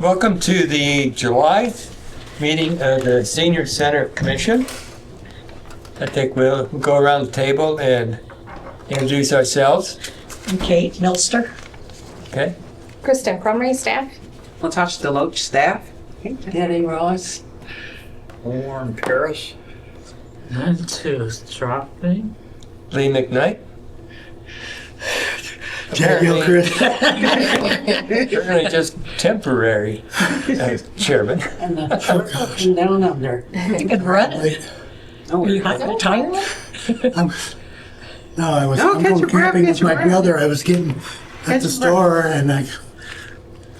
Welcome to the July meeting of the Senior Center Commission. I think we'll go around the table and introduce ourselves. I'm Kate Milster. Okay. Kristen Crumry, staff. Latasha Deloach, staff. Danny Ross. Warren Paris. Into dropping. Lee McKnight. Jack Gilchrist. Apparently just temporary chairman. And the short from down under. You can run it. Oh, Are you retired? I'm catch going your breath, camping catch with your my breath. brother. I was getting Catch at the your store and I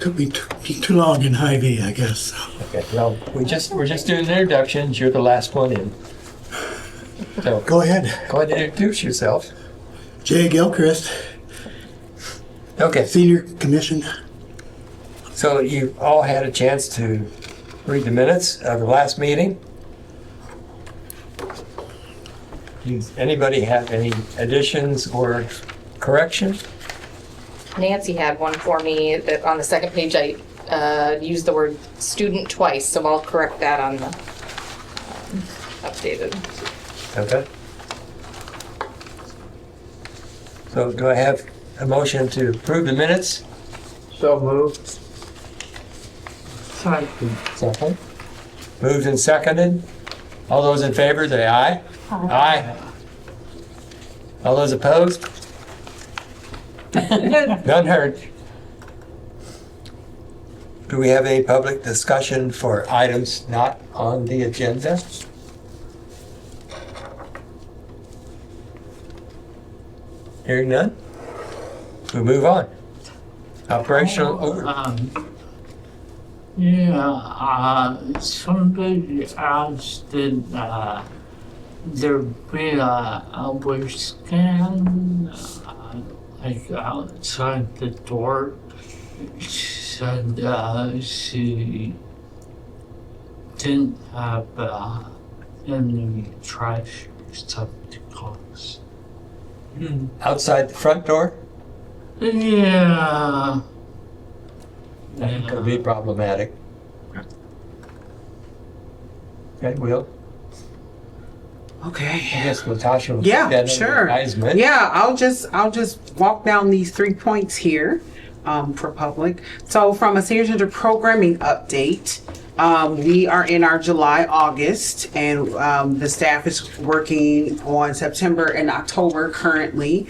took me too long in Hy-Vee, I guess. So. Okay, well, we're just doing introductions. You're the last one in. So Go ahead. go ahead and introduce yourself. Jay Gilchrist, Okay, Senior Commission. so you all had a chance to read the minutes of the last meeting. Does anybody have any additions or corrections? Nancy had one for me that on the second page I used the word student twice, so I'll correct that on the updated. Okay. So do I have a motion to approve the minutes? So moved. Second. Moved and seconded. All those in favor, say aye. Aye. All those opposed? None heard. Do we have any public discussion for items not on the agenda? Hearing none? We move on. Operational over. Somebody asked that there be a wave scan like outside the door. She said she didn't have any trash receptacles. Outside the front door? Yeah. That could be problematic. Okay, Will? I Okay. guess Latasha will Yeah, take that under sure. advisement. Yeah, I'll just walk down these 3 points here for public. So from a senior center programming update, we are in our July, August, and the staff is working on September and October currently.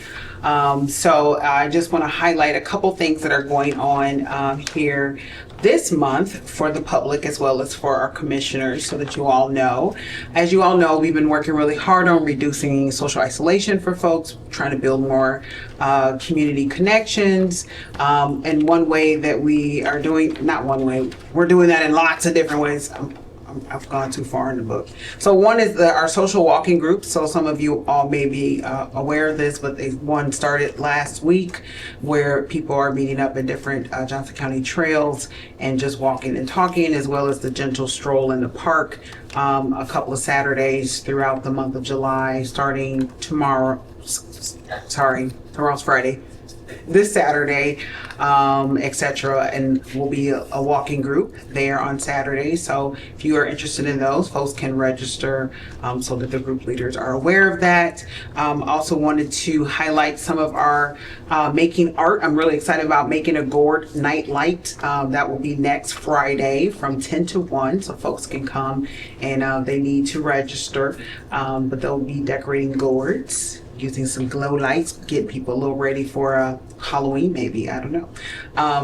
So I just want to highlight a couple things that are going on here this month for the public as well as for our commissioners so that you all know. As you all know, we've been working really hard on reducing social isolation for folks, trying to build more community connections. And one way that we are doing, not one way, we're doing that in lots of different ways. I've gone too far in the book. So one is our social walking group. So some of you all may be aware of this, but one started last week where people are meeting up at different Johnson County trails and just walking and talking, as well as the gentle stroll in the park. A couple of Saturdays throughout the month of July, starting tomorrow. Tomorrow's Friday. This Saturday, etc., and will be a walking group there on Saturday. So if you are interested in those, folks can register so that the group leaders are aware of that. Also wanted to highlight some of our making art. I'm really excited about making a gourd night light. That will be next Friday from 10 to 1, so folks can come and they need to register, but they'll be decorating gourds using some glow lights, get people a little ready for Halloween, maybe, I don't know.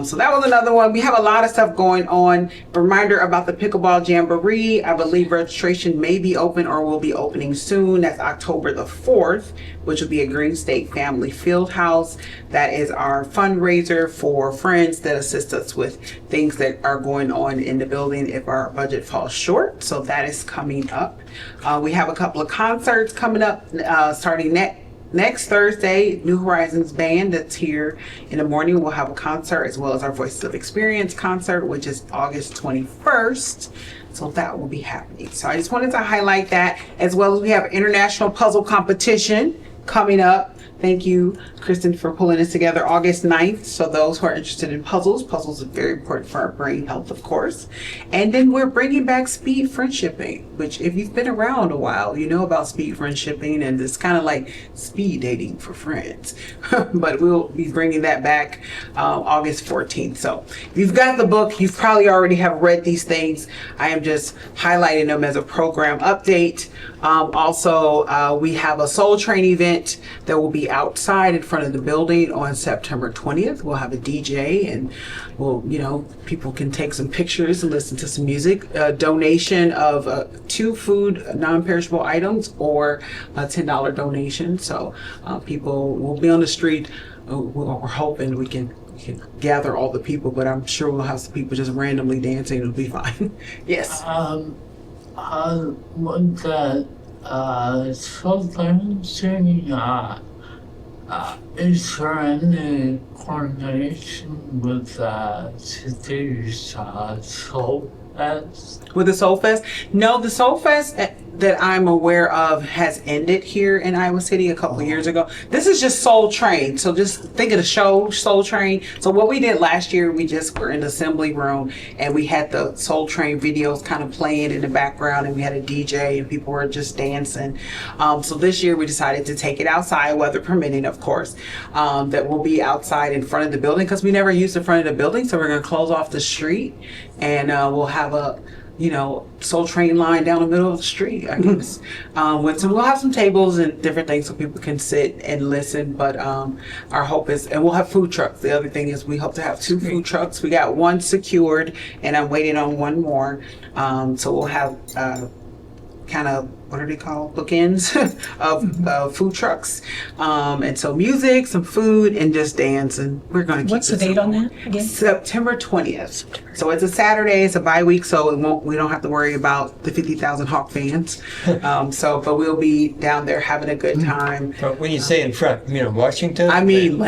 So that was another one. We have a lot of stuff going on. A reminder about the Pickleball Jamboree. I believe registration may be open or will be opening soon. That's October the 4th, which will be at Green State Family Fieldhouse. That is our fundraiser for friends that assist us with things that are going on in the building if our budget falls short. So that is coming up. We have a couple of concerts coming up starting next Thursday. New Horizons Band that's here in the morning will have a concert, as well as our Voices of Experience concert, which is August 21st. So that will be happening. So I just wanted to highlight that, as well as we have international puzzle competition coming up Thank you, Kristen, for pulling this together August 9th. So those who are interested in puzzles are very important for our brain health, of course. And then we're bringing back speed friendshipping, which if you've been around a while, you know about speed friendshipping, and it's kind of like speed dating for friends. But we'll be bringing that back August 14th. So if you've got the book, you probably already have read these things. I am just highlighting them as a program update. Also, we have a Soul Train event that will be outside in front of the building on September 20th. We'll have a DJ, and people can take some pictures and listen to some music. A donation of 2 food non-perishable items or a $10 donation. So people will be on the street. We're hoping we can gather all the people, but I'm sure we'll have some people just randomly dancing. It'll be fine. Yes. With the children's is there any coordination with today's Soul Fest? With the Soul Fest? No, the Soul Fest that I'm aware of has ended here in Iowa City a couple of years ago. This is just Soul Train. So just think of the show, Soul Train. So what we did last year, we just were in the assembly room and we had the Soul Train videos kind of playing in the background, and we had a DJ and people were just dancing. So this year we decided to take it outside, weather permitting, of course, that will be outside in front of the building because we never used the front of the building. So we're going to close off the street, and we'll have a Soul Train line down the middle of the street, I guess. We'll have some tables and different things so people can sit and listen. But our hope is, and we'll have food trucks. The other thing is we hope to have 2 food trucks. We got 1 secured, and I'm waiting on 1 more. So we'll have kind of, what are they called? Bookends of food trucks. And so music, some food, and just dance. And we're going to keep What's the date on that again? September 20th. So it's a Saturday, it's a bye-week, so we don't have to worry about the 50,000 Hawk fans. But we'll be down there having a good time. But when you say in front, Washington? I mean,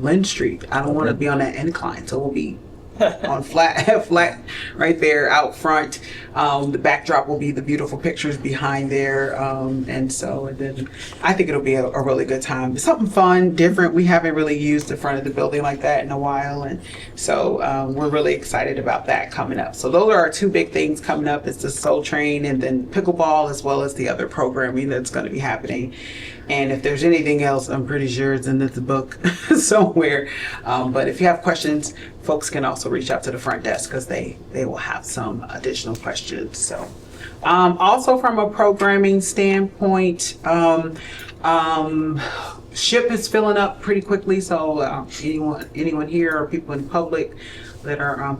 Lynn Street. I don't want to be on that incline, so we'll be on flat right there out front. The backdrop will be the beautiful pictures behind there, and then I think it'll be a really good time. It's something fun, different. We haven't really used the front of the building like that in a while, and so we're really excited about that coming up. So those are our 2 big things coming up. It's the Soul Train and then pickleball, as well as the other programming that's going to be happening. And if there's anything else, I'm pretty sure it's in the book somewhere. But if you have questions, folks can also reach out to the front desk because they will have some additional questions. So also from a programming standpoint, SHIP is filling up pretty quickly. So anyone here or people in public that are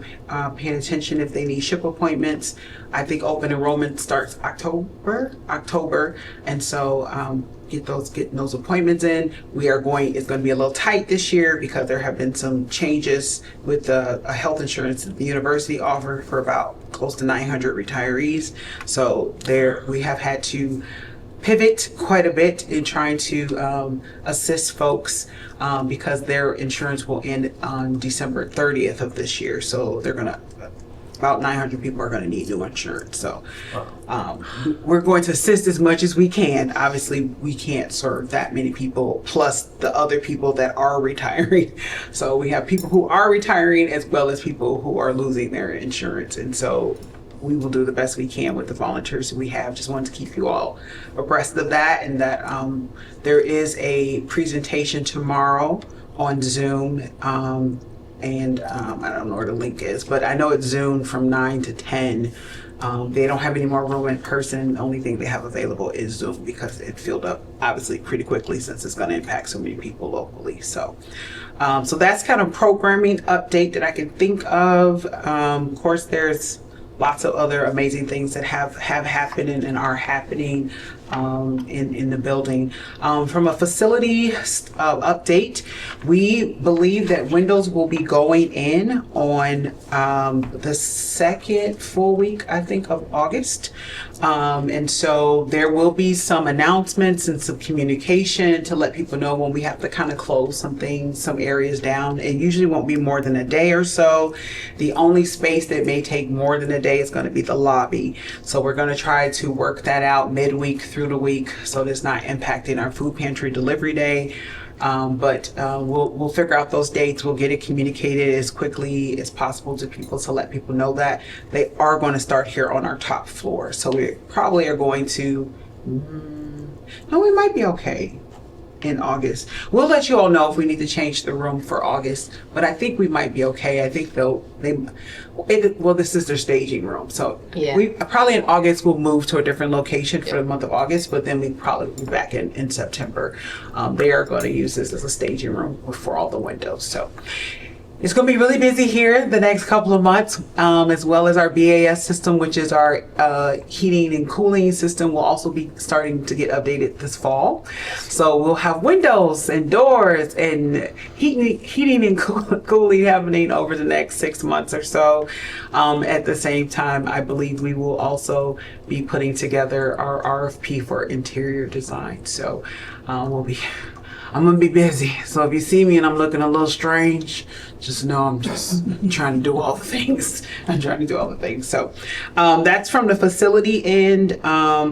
paying attention, if they need SHIP appointments, I think open enrollment starts October, and so getting those appointments in. It's going to be a little tight this year because there have been some changes with the health insurance that the university offered for about close to 900 retirees. So we have had to pivot quite a bit in trying to assist folks because their insurance will end on December 30th of this year. So about 900 people are going to need new insurance. So we're going to assist as much as we can. Obviously, we can't serve that many people, plus the other people that are retiring. So we have people who are retiring as well as people who are losing their insurance. And so we will do the best we can with the volunteers that we have. Just wanted to keep you all abreast of that, and that there is a presentation tomorrow on Zoom. And I don't know where the link is, but I know it's Zoom from 9 to 10. They don't have any more room in person. The only thing they have available is Zoom because it filled up obviously pretty quickly since it's going to impact so many people locally. So that's kind of programming update that I can think of. Of course, there's lots of other amazing things that have happened and are happening in the building. From a facility update, we believe that windows will be going in on the 2nd full week, I think, of August. And so there will be some announcements and some communication to let people know when we have to kind of close some areas down. It usually won't be more than a day or so. The only space that may take more than a day is going to be the lobby. So we're going to try to work that out midweek through the week so that it's not impacting our food pantry delivery day. But we'll figure out those dates. We'll get it communicated as quickly as possible to people to let people know that they are going to start here on our top floor. So we probably are going to, no, we might be okay in August. We'll let you all know if we need to change the room for August, but I think we might be okay. I think this is their staging room. So Yeah. we probably in August we'll move to a different location for the month of August, but then we probably be back in September. They are going to use this as a staging room for all the windows. So it's going to be really busy here the next couple of months, as well as our BAS system, which is our heating and cooling system, will also be starting to get updated this fall. So we'll have windows and doors and heating and cooling happening over the next 6 months or so. At the same time, I believe we will also be putting together our RFP for interior design. So I'm gonna be busy. So if you see me and I'm looking a little strange, just know I'm just trying to do all the things. So that's from the facility end.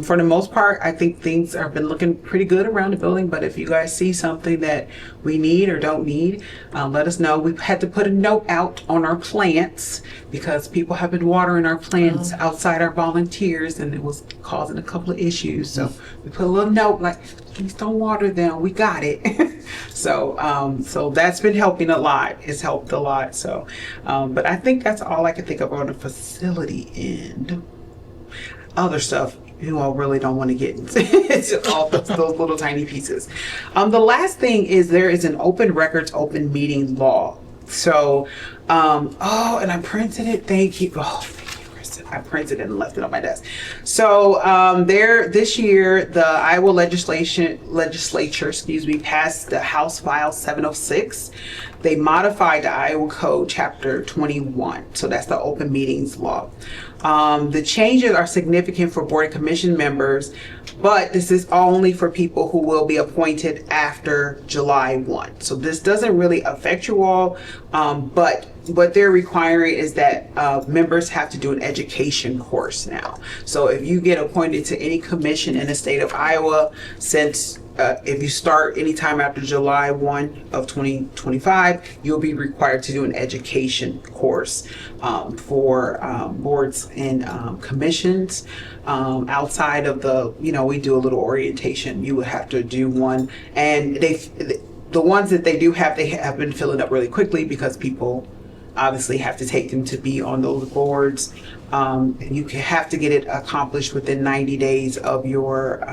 For the most part, I think things have been looking pretty good around the building. But if you guys see something that we need or don't need, let us know. We've had to put a note out on our plants because people have been watering our plants outside our volunteers, and it was causing a couple of issues. So we put a little note like, please don't water them. We got it. So that's been helping a lot. It's helped a lot. So, but I think that's all I can think of on the facility end. Other stuff you all really don't want to get into. It's just all those little tiny pieces. The last thing is there is an open records, open meeting law. So, and I printed it. Thank you. Oh, thank you, Kristen. I printed it and left it on my desk. So, this year, the Iowa legislature, passed the House File 706. They modified the Iowa Code Chapter 21. So that's the open meetings law. The changes are significant for Board of Commission members, but this is only for people who will be appointed after July 1. So this doesn't really affect you all, but what they're requiring is that members have to do an education course now. So if you get appointed to any commission in the state of Iowa, since if you start anytime after July 1 of 2025, you'll be required to do an education course for boards and commissions. Outside of we do a little orientation. You would have to do one, and the ones that they do have, they have been filling up really quickly because people obviously have to take them to be on those boards. You have to get it accomplished within 90 days of your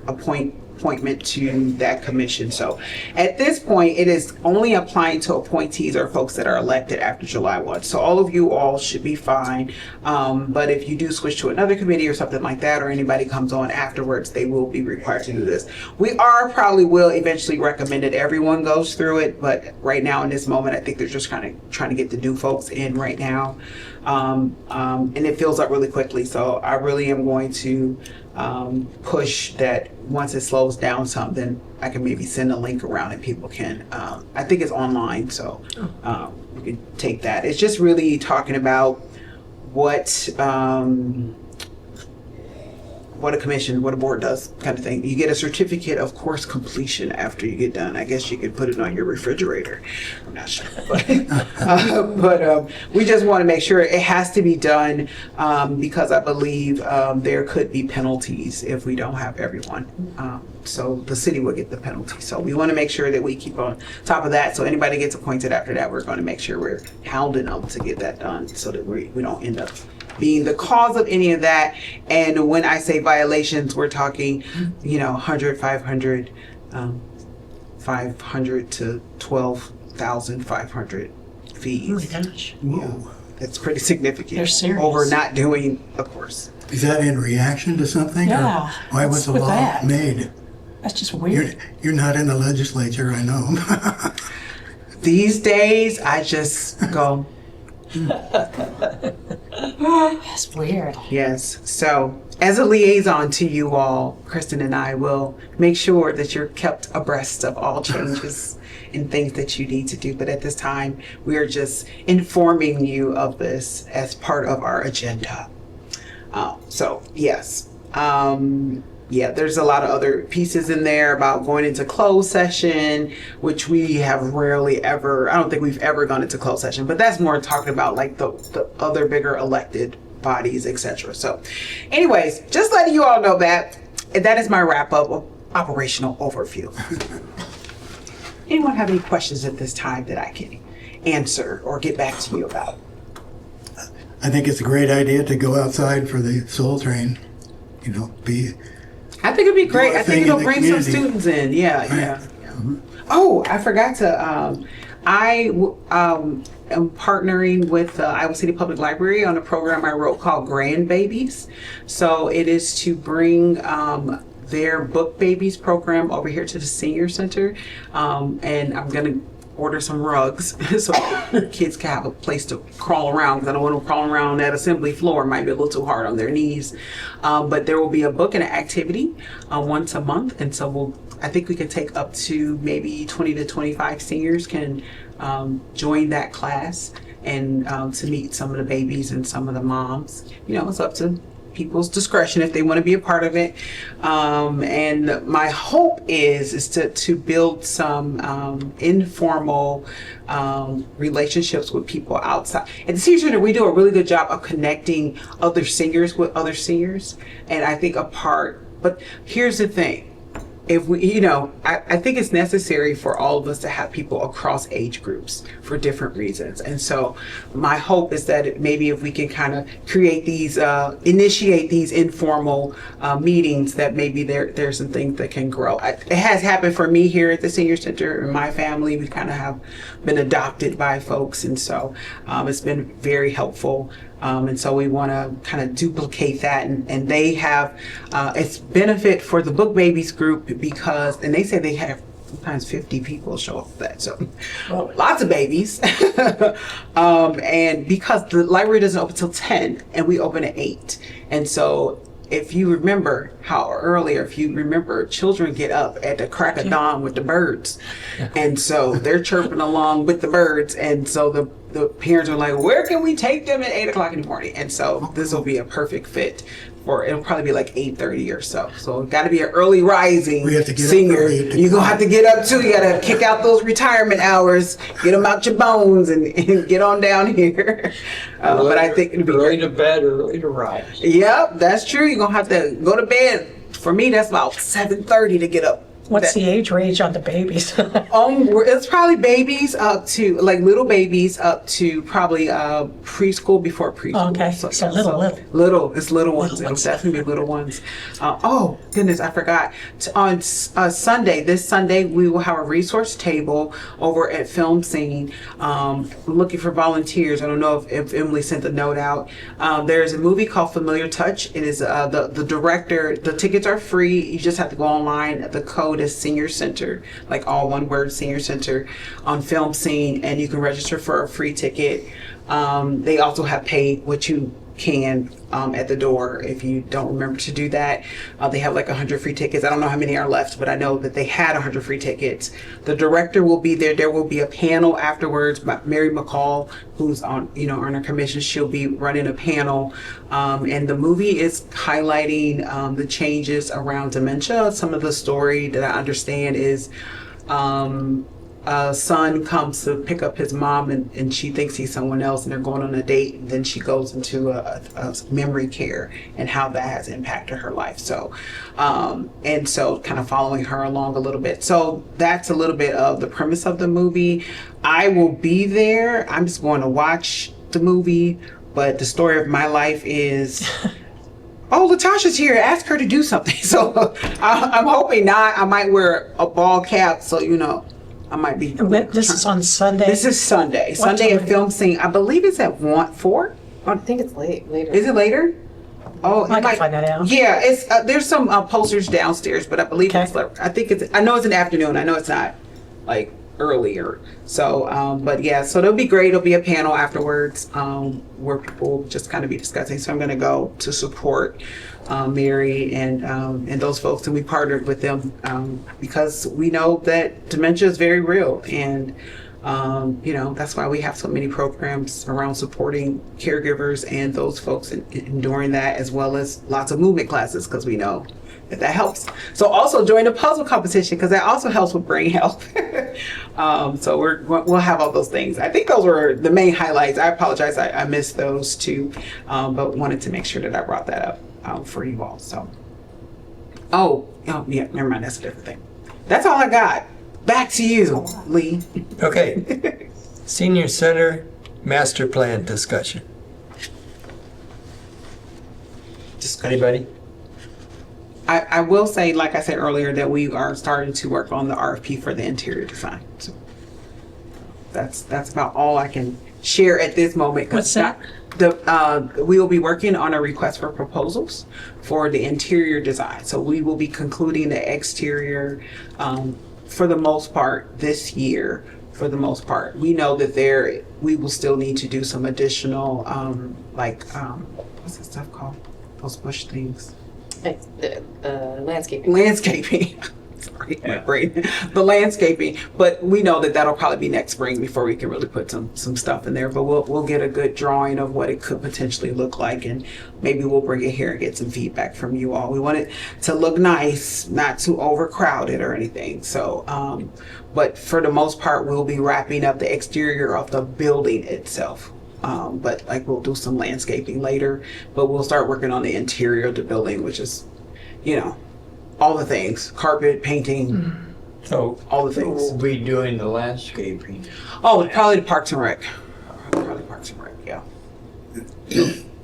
appointment to that commission. So at this point, it is only applying to appointees or folks that are elected after July 1. So all of you all should be fine. But if you do switch to another committee or something like that, or anybody comes on afterwards, they will be required to do this. We probably will eventually recommend that everyone goes through it. But right now in this moment, I think they're just kind of trying to get the new folks in right now. And it fills up really quickly. So I really am going to push that once it slows down some, then I can maybe send a link around and people can, I think it's online, so you can take that. It's just really talking about what a commission, what a board does, kind of thing. You get a certificate of course completion after you get done. I guess you could put it on your refrigerator. I'm not sure, but we just want to make sure it has to be done because I believe there could be penalties if we don't have everyone. So the city will get the penalty. So we want to make sure that we keep on top of that. So anybody gets appointed after that, we're going to make sure we're hounding them to get that done so that we don't end up being the cause of any of that. And when I say violations, we're talking, 100, 500, 500 to 12,500 fees. Oh my gosh. Whoa. That's pretty significant. They're serious. Over not doing a course. Is that in reaction to something? Yeah, Or why was the what's with law that? made? That's just weird. You're not in the legislature, I know. These days, I just go, That's weird. yes. So as a liaison to you all, Kristen and I will make sure that you're kept abreast of all changes and things that you need to do. But at this time, we are just informing you of this as part of our agenda. So yes. yeah, there's a lot of other pieces in there about going into closed session, which we have rarely ever, I don't think we've ever gone into closed session, but that's more talking about like the other bigger elected bodies, etc. So anyways, just letting you all know that is my wrap up of operational overview. Anyone have any questions at this time that I can answer or get back to you about? I think it's a great idea to go outside for the Soul Train. You know, I think it'd be great. Do a I think thing it'll in the bring some community. students in. Yeah. Oh, I forgot to. I am partnering with Iowa City Public Library on a program I wrote called Grandbabies. So it is to bring their Book Babies program over here to the senior center, and I'm gonna order some rugs so kids can have a place to crawl around, because I don't want them crawling around on that assembly floor. It might be a little too hard on their knees. But there will be a book and an activity once a month, and so I think we can take up to maybe 20 to 25 seniors can join that class, and to meet some of the babies and some of the moms. You know, it's up to people's discretion if they want to be a part of it. And my hope is to build some informal relationships with people outside. At the Senior Center, we do a really good job of connecting other seniors with other seniors. And I think but here's the thing. If we, you know, I think it's necessary for all of us to have people across age groups for different reasons. And so my hope is that maybe if we can kind of create these, initiate these informal meetings, that maybe there's some things that can grow. It has happened for me here at the Senior Center. In my family, we kind of have been adopted by folks. And so it's been very helpful. And so we want to kind of duplicate that, and they have it's benefit for the Book Babies group because, and they say they have sometimes 50 people show up for that, so lots of babies. And because the library doesn't open till 10 and we open at 8, and so if you remember children get up at the crack of dawn with the birds, and so they're chirping along with the birds, and so the parents are like, where can we take them at 8 o'clock in the morning? And so this will be a perfect fit for, it'll probably be like 8:30 or so. So it got to be an early rising We have to get up senior. early to You're going to come. have to get up too. You got to kick out those retirement hours, get them out your bones, and get on down here. But I think it'll be Early great. to bed, early to rise. Yep, that's true. You're going to have to go to bed. For me, that's about 7:30 to get up. What's the age range on the babies? It's probably babies up to, like little babies up to probably preschool, before preschool. Okay, so little. It's little ones. It'll definitely be little ones. Oh goodness, I forgot. On Sunday, this Sunday, we will have a resource table over at Film Scene. Looking for volunteers. I don't know if Emily sent the note out. There's a movie called Familiar Touch. It is the director. The tickets are free. You just have to go online. The code is Senior Center, like all one word, Senior Center, on Film Scene, and you can register for a free ticket. They also have pay what you can at the door if you don't remember to do that. They have like 100 free tickets. I don't know how many are left, but I know that they had 100 free tickets. The director will be there. There will be a panel afterwards. Mary McCall, who's on our commission, she'll be running a panel. And the movie is highlighting the changes around dementia. Some of the story that I understand is a son comes to pick up his mom, and she thinks he's someone else, and they're going on a date, and then she goes into a memory care, and how that has impacted her life. So and so kind of following her along a little bit. So that's a little bit of the premise of the movie. I will be there. I'm just going to watch the movie, but the story of my life is oh, Latasha's here. Ask her to do something. So I'm hoping not. I might wear a ball cap, so I might be. This is on Sunday. This is Sunday. What Sunday time? at Film Scene. I believe it's at 4. I think it's later. Is it later? Oh, I can find that out. Yeah, it's there's some posters downstairs, but I believe Okay. it's. I know it's an afternoon. I know it's not like earlier. So, but yeah, so it'll be great. It'll be a panel afterwards where people just kind of be discussing. So I'm going to go to support Mary and those folks, and we partnered with them because we know that dementia is very real, and that's why we have so many programs around supporting caregivers and those folks enduring that, as well as lots of movement classes, because we know if that helps. So also join the puzzle competition because that also helps with brain health. So we'll have all those things. I think those were the main highlights. I apologize, I missed those too, but wanted to make sure that I brought that up for you all. So, oh yeah, never mind. That's a different thing. That's all I got. Back to you, Lee. Okay. Senior Center Master Plan discussion. Just Anybody? I will say, like I said earlier, that we are starting to work on the RFP for the interior design. So that's about all I can share at this moment. What's that? We will be working on a request for proposals for the interior design. So we will be concluding the exterior for the most part this year. For the most part, we know that we will still need to do some additional what's that stuff called? Those bush things. Landscaping. Landscaping. Sorry, my brain. The landscaping, but we know that that'll probably be next spring before we can really put some stuff in there. But we'll get a good drawing of what it could potentially look like, and maybe we'll bring it here and get some feedback from you all. We want it to look nice, not too overcrowded or anything. So, but for the most part, we'll be wrapping up the exterior of the building itself. But like we'll do some landscaping later, but we'll start working on the interior of the building, which is, all the things, carpet, painting, So, all the Who things. will be doing the landscaping? Oh, probably the Parks and Rec. Probably Parks and Rec, yeah.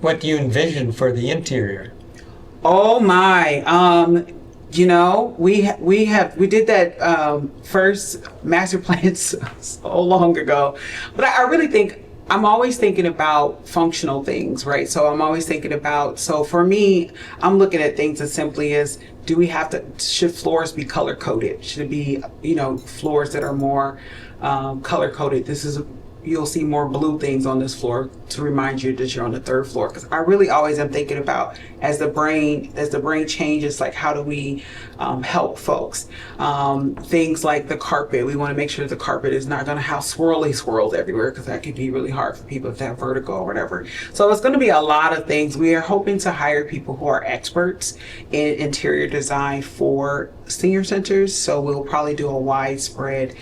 what do you envision for the interior? Oh my, we did that first master plan so long ago, but I really think I'm always thinking about functional things, right? So I'm always thinking about, so for me, I'm looking at things as simply as, should floors be color coded? Should it be, floors that are more color coded? You'll see more blue things on this floor to remind you that you're on the third floor. Because I really always am thinking about, as the brain changes, like how do we help folks? Things like the carpet. We want to make sure the carpet is not going to have swirls everywhere, because that could be really hard for people if they have vertigo or whatever. So it's going to be a lot of things. We are hoping to hire people who are experts in interior design for senior centers. So we'll probably do a widespread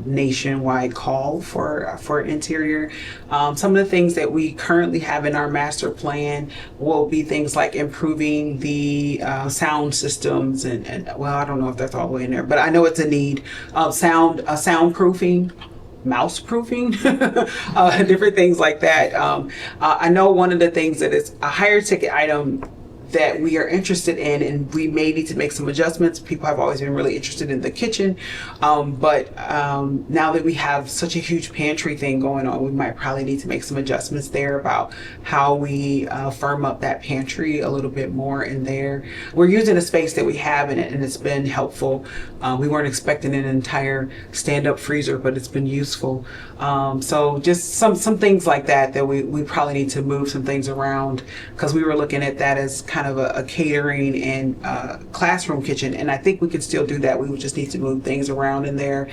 nationwide call for interior. Some of the things that we currently have in our master plan will be things like improving the sound systems and well, I don't know if that's all the way in there, but I know it's a need of soundproofing, mouse proofing, different things like that. I know one of the things that is a higher ticket item that we are interested in, and we may need to make some adjustments. People have always been really interested in the kitchen, but now that we have such a huge pantry thing going on, we might probably need to make some adjustments there about how we firm up that pantry a little bit more in there. We're using a space that we have in it, and it's been helpful. We weren't expecting an entire stand-up freezer, but it's been useful. So just some things like that we probably need to move some things around, because we were looking at that as kind of a catering and classroom kitchen, and I think we could still do that. We would just need to move things around in there.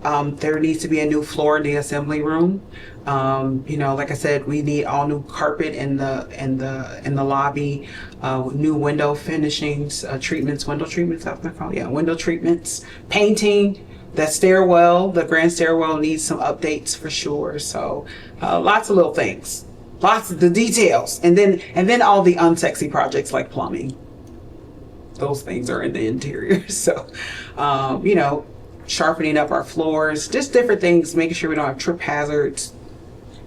There needs to be a new floor in the assembly room. Like I said, we need all new carpet in the lobby, new window finishings, window treatments, that's what they're called. Yeah, window treatments, painting. The grand stairwell needs some updates for sure. So lots of little things, lots of the details, and then all the unsexy projects like plumbing. Those things are in the interior. So, sharpening up our floors, just different things, making sure we don't have trip hazards.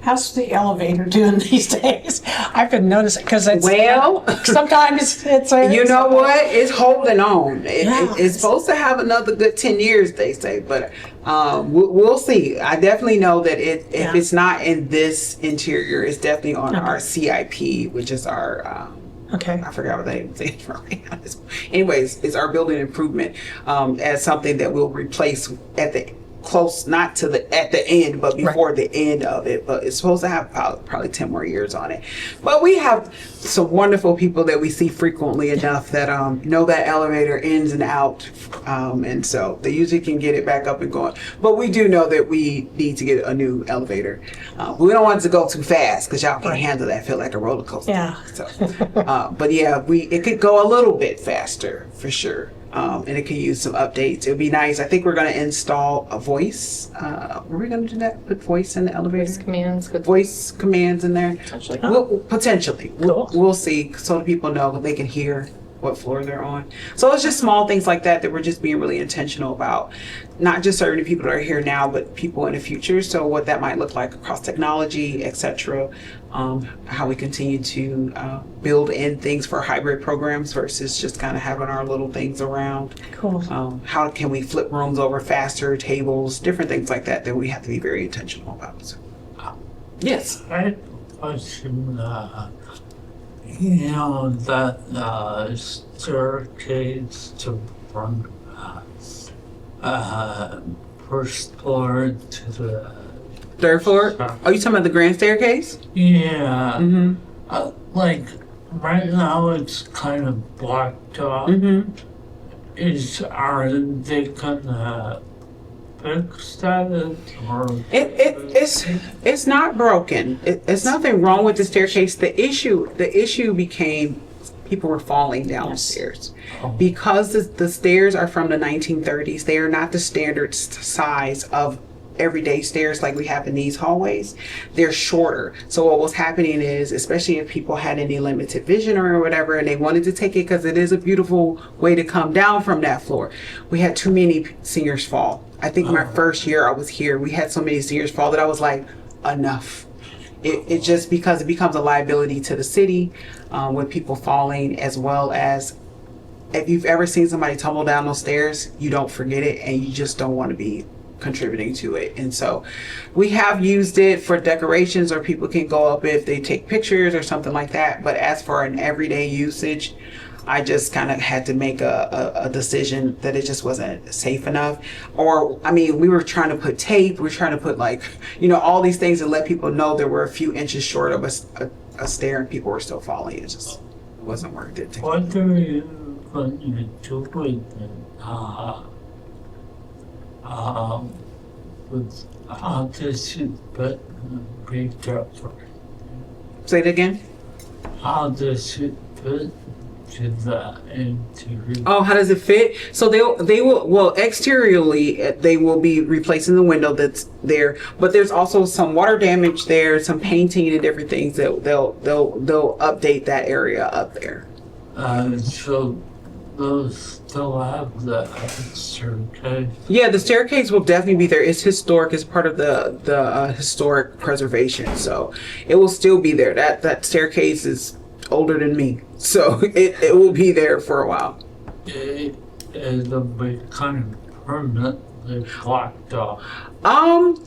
How's the elevator doing these days? I've been noticing, because it's, Well, sometimes it's you know what? It's holding on. Yeah. It's supposed to have another good 10 years, they say, but we'll see. I definitely know that if it's not in this interior, it's definitely on our CIP, which is our, Okay. I forgot what they say for right now. Anyways, it's our building improvement as something that we'll replace at the close, not to the at the end, but before the end of it. But it's supposed to have probably 10 more years on it. But we have some wonderful people that we see frequently enough that know that elevator ins and out, and so they usually can get it back up and going. But we do know that we need to get a new elevator. We don't want it to go too fast because y'all can't handle that. Feel like a roller coaster. Yeah. So, but yeah, it could go a little bit faster for sure. And it could use some updates. It would be nice. I think we're going to install a voice. Were we going to do that? Put voice in the elevator? Voice commands. Good. Voice commands in there. Potentially. Potentially. We'll see, so the people know they can hear what floor they're on. So it's just small things like that we're just being really intentional about. Not just serving the people that are here now, but people in the future. So what that might look like across technology, etc. How we continue to build in things for hybrid programs versus just kind of having our little things around. Cool. How can we flip rooms over faster, tables, different things like that we have to be very intentional about. So, yes. I have a question, you know, that staircase to front, first floor to the, Third floor? Are you talking about the grand staircase? yeah, Mm-hmm. like, right now it's kind of blocked off. Mm-hmm. Are they gonna fix that, or? It's not broken. It's nothing wrong with the staircase. The issue became people were falling down the stairs. Because the stairs are from the 1930s. They are not the standard size of everyday stairs like we have in these hallways. They're shorter. So what was happening is, especially if people had any limited vision or whatever, and they wanted to take it because it is a beautiful way to come down from that floor, we had too many seniors fall. I think my first year I was here, we had so many seniors fall that I was like, enough. It just, because it becomes a liability to the city with people falling, as well as if you've ever seen somebody tumble down those stairs, you don't forget it and you just don't want to be contributing to it. And so we have used it for decorations, or people can go up if they take pictures or something like that. But as for an everyday usage, I just kind of had to make a decision that it just wasn't safe enough. Or, I mean, we were trying to put tape, we were trying to put all these things to let people know there were a few inches short of a stair and people were still falling. It just wasn't worth it. What are you going to do with how does it fit Say it again. How does it fit to the interior? Oh, how does it fit? So they will, well, exteriorly they will be replacing the window that's there, but there's also some water damage there, some painting and different things that they'll update that area up there. So those still have the staircase? Yeah, the staircase will definitely be there. It's historic. It's part of the historic preservation, so it will still be there. That staircase is older than me, so it will be there for a while. It'll be kind of permanently blocked off. Well,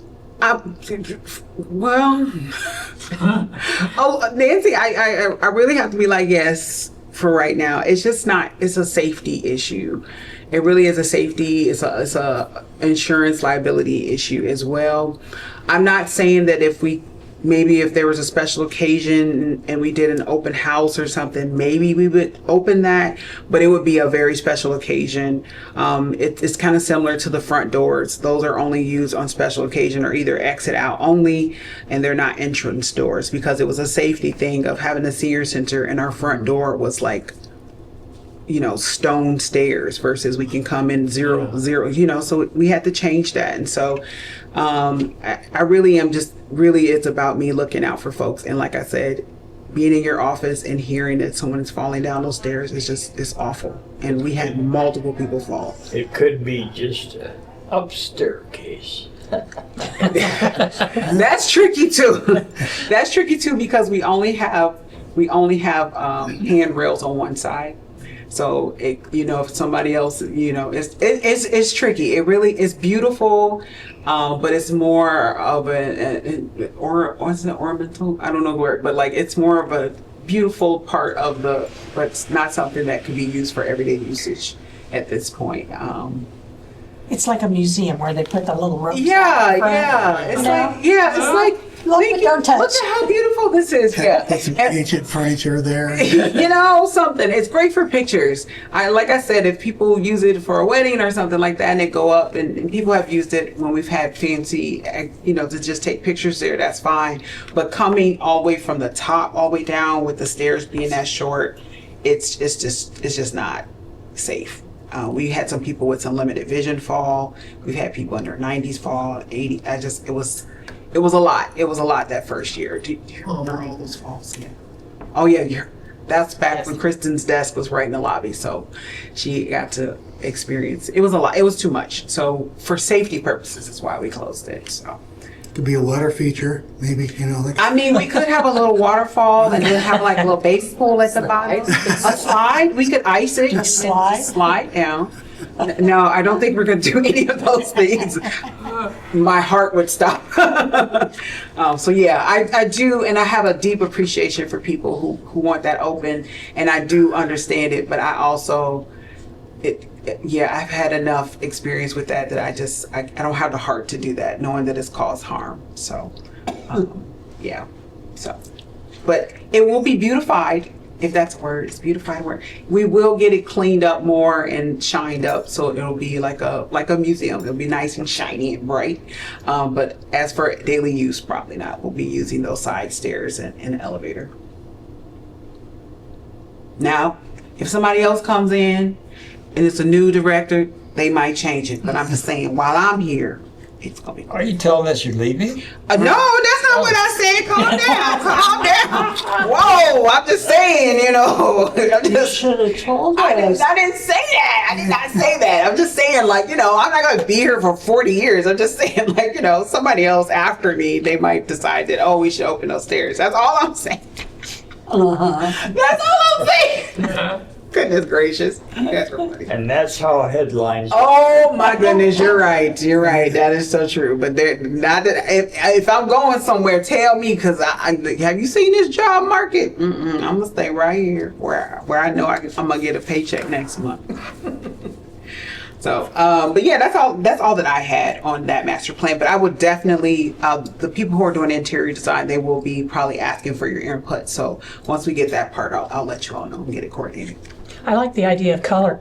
oh, Nancy, I really have to be like, yes, for right now. It's just not, it's a safety issue. It really is a safety, it's a insurance liability issue as well. I'm not saying that if there was a special occasion and we did an open house or something, maybe we would open that, but it would be a very special occasion. It's kind of similar to the front doors. Those are only used on special occasion or either exit out only, and they're not entrance doors, because it was a safety thing of having a senior center and our front door was like, stone stairs versus we can come in zero, so we had to change that. And so I really am it's about me looking out for folks. And like I said, being in your office and hearing that someone is falling down those stairs it's awful. And we had multiple people fall. It could be just an upstairs case. That's tricky too. That's tricky too, because we only have handrails on one side. So if somebody else, it's tricky. It really is beautiful, but it's more of what's the ornamental? I don't know the word, but it's more of a beautiful part of but it's not something that can be used for everyday usage at this point. It's like a museum where they put the little ropes. Yeah, out front, yeah. It's you know? like, yeah, it's like, Look, thank don't you. touch. Look at how beautiful this is. Yeah. Put some And- ancient furniture there. you know, something. It's great for pictures. Like I said, if people use it for a wedding or something like that, and they go up, and people have used it when we've had fancy, to just take pictures there. That's fine. But coming all the way from the top, all the way down, with the stairs being that short, it's just not safe. We had some people with some limited vision fall. We've had people in their 90s fall, 80. It was a lot. It was a lot that first year. Do you remember all those falls? Yeah. Oh yeah, that's back when Kristen's desk was right in the lobby, so she got to experience. It was a lot. It was too much. So for safety purposes, is why we closed it. So. Could be a water feature, maybe, like. I mean, we could have a little waterfall and then have like a little base pool at the bottom. A slide. We could ice it. A slide? Slide down. No, I don't think we're going to do any of those things. My heart would stop. So yeah, I do, and I have a deep appreciation for people who want that open, and I do understand it, but I also, I've had enough experience with that I don't have the heart to do that, knowing that it's caused harm. So, yeah. So, but it will be beautified, if that's a word. It's beautified word. We will get it cleaned up more and shined up, so it'll be like a museum. It'll be nice and shiny and bright. But as for daily use, probably not. We'll be using those side stairs and an elevator. Now, if somebody else comes in and it's a new director, they might change it. But I'm just saying, while I'm here, it's gonna be. Are you telling us you're leaving? No, that's not what I said. Calm down, calm down. Whoa, I'm just saying, I'm just. Should have told I us. didn't say that. I did not say that. I'm just saying, I'm not going to be here for 40 years. I'm just saying, somebody else after me, they might decide that, we should open those stairs. That's all I'm saying. That's all I'm saying. Goodness gracious. That's funny. And that's how headlines. Oh my goodness, you're right. You're right. That is so true. But not that if I'm going somewhere, tell me, because have you seen this job market? I'm gonna stay right here where I know I'm gonna get a paycheck next month. So, but yeah, that's all that I had on that master plan. But I would definitely, the people who are doing interior design, they will be probably asking for your input. So once we get that part, I'll let you all know and get it coordinated. I like the idea of color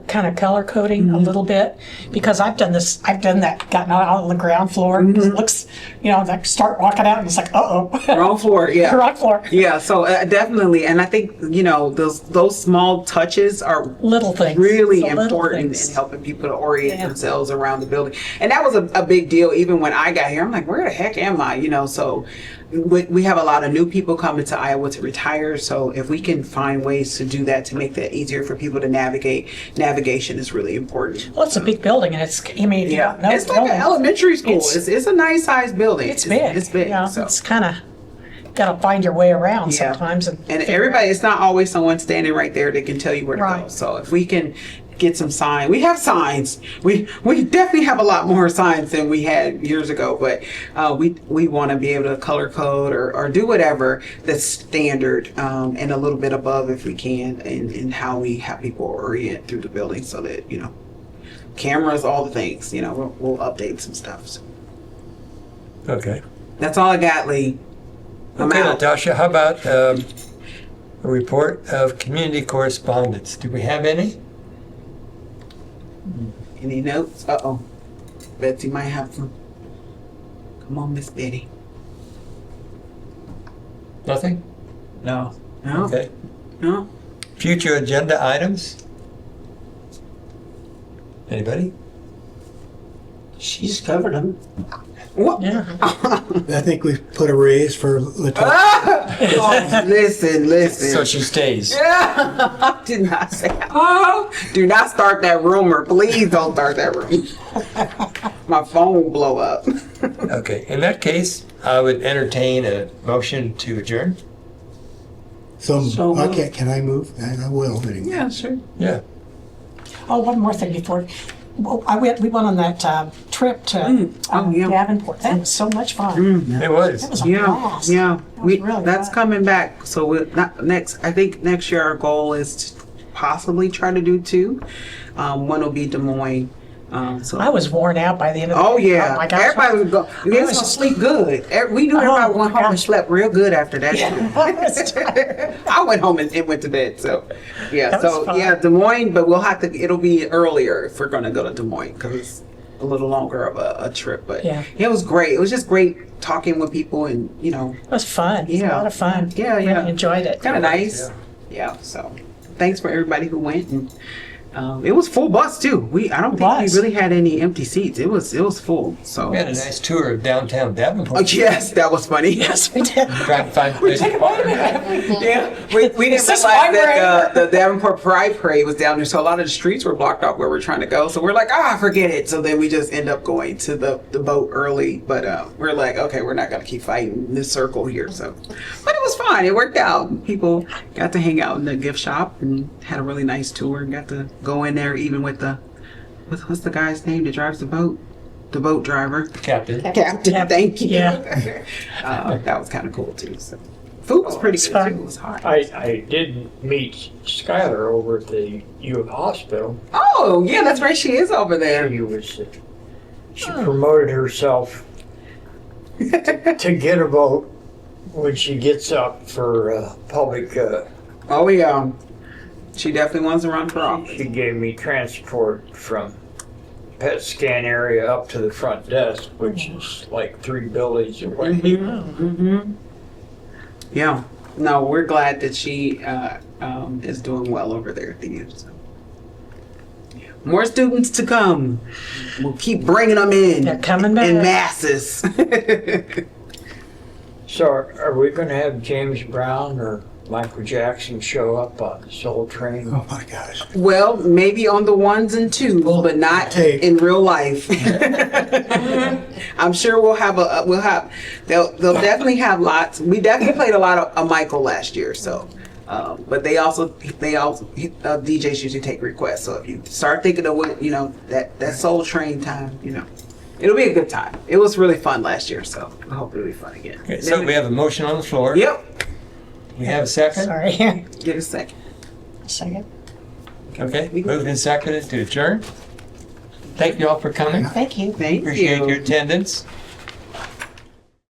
coding a little bit, because I've done that, gotten out on the ground floor. It looks, like start walking out and it's like, Wrong floor, yeah. wrong floor. Yeah, so definitely, and I think those small touches are Little things. really The little important things. in helping people to orient themselves around the building. And that was a big deal even when I got here. I'm like, where the heck am I? So we have a lot of new people coming to Iowa to retire. So if we can find ways to do that, to make that easier for people to navigate, navigation is really important. Well, it's a big building, and it's, if you don't know It's the like an building, elementary school. It's a nice sized building. it's big. It's big. So. It's kind of got to find your way around Yeah. sometimes. And figure everybody, it's not always someone standing right there that can tell you where to go. Right. So if we can get some signs, we have signs. We definitely have a lot more signs than we had years ago, but we want to be able to color code or do whatever that's standard and a little bit above if we can, in how we have people orient through the building, so that, cameras, all the things, we'll update some stuff. So Okay. that's all I got, Lee. I'm Okay, out. Natasha, how about a report of community correspondence? Do we have any? Any notes? Uh-oh. Betsy might have some. Come on, Miss Betty. Nothing? No. No? Okay. No? Future agenda items? Anybody? She's covered them. What? Yeah. I think we've put a raise for Latasha. Oh, listen. So she stays. I did not say that. Oh, do not start that rumor. Please don't start that rumor. My phone will blow up. Okay, in that case, I would entertain a motion to adjourn. So, So okay, can I move? I will, anyway. Yeah, sure. Yeah. Oh, one more thing before. Well, we went on that trip to Oh, yeah. Davenport. That was so much fun. It was. That was a Yeah, blast. yeah. That was really That's fun. coming back. So I think next year our goal is to possibly try to do 2. One will be Des Moines, So I was worn out by the end of the Oh day. yeah, my gosh. everybody would go. You guys was gonna just- sleep good. We knew everybody my went home and gosh. slept real good after that. I was tired. I went home and went to bed. So yeah, That was so fun. yeah, Des Moines, but we'll have to. It'll be earlier if we're gonna go to Des Moines because it's a little longer of a trip. But Yeah. it was great. It was just great talking with people and It was fun. It was Yeah. a lot of fun. Yeah, yeah. Really enjoyed it. kind of nice. Yeah. So thanks for everybody who went and. It was full bus too. I don't think was. we really had any empty seats. It was full. So We had a nice tour of downtown oh, Davenport. yes, that was funny. Yes, we did. Trying to find places to park. Yeah, we didn't Is this realize my that the Davenport Pride Parade was down there, so a lot of the streets were blocked off where we're trying to go. So we're like, forget it. So then we just end up going to the boat early. But we're like, okay, we're not gonna keep fighting this circle here. So, but it was fun. It worked out. People got to hang out in the gift shop and had a really nice tour and got to go in there even with what's the guy's name that drives the boat? The boat driver. Captain. Captain. Thank you. Yeah. That was kind of cool too. So, food was pretty good fun. too. It was hot. I did meet Skylar over at the U of Hospital. Oh, yeah, that's right. She is over there. She promoted herself to get a vote when she gets up for public. Oh, yeah. She definitely wants to run for office. She gave me transport from PET scan area up to the front desk, which is like 3 buildings away. Mm-hmm. Yeah. No, we're glad that she is doing well over there at the U. So. More students to come. We'll keep bringing them in. They're coming back. In masses. So are we going to have James Brown or Michael Jackson show up on the Soul Train? Oh my gosh. Well, maybe on the 1s and 2s, but not Tape. in real life. I'm sure they'll definitely have lots. We definitely played a lot of Michael last year, so. But they also DJs usually take requests. So if you start thinking of what that Soul Train time, it'll be a good time. It was really fun last year, so I hope it'll be fun again. Okay, so we have a motion on the floor. Yep. We have a second. Sorry. Get a second. Second. Okay, moved and seconded to adjourn. Thank you all for coming. Thank you. Thank Appreciate you. your attendance.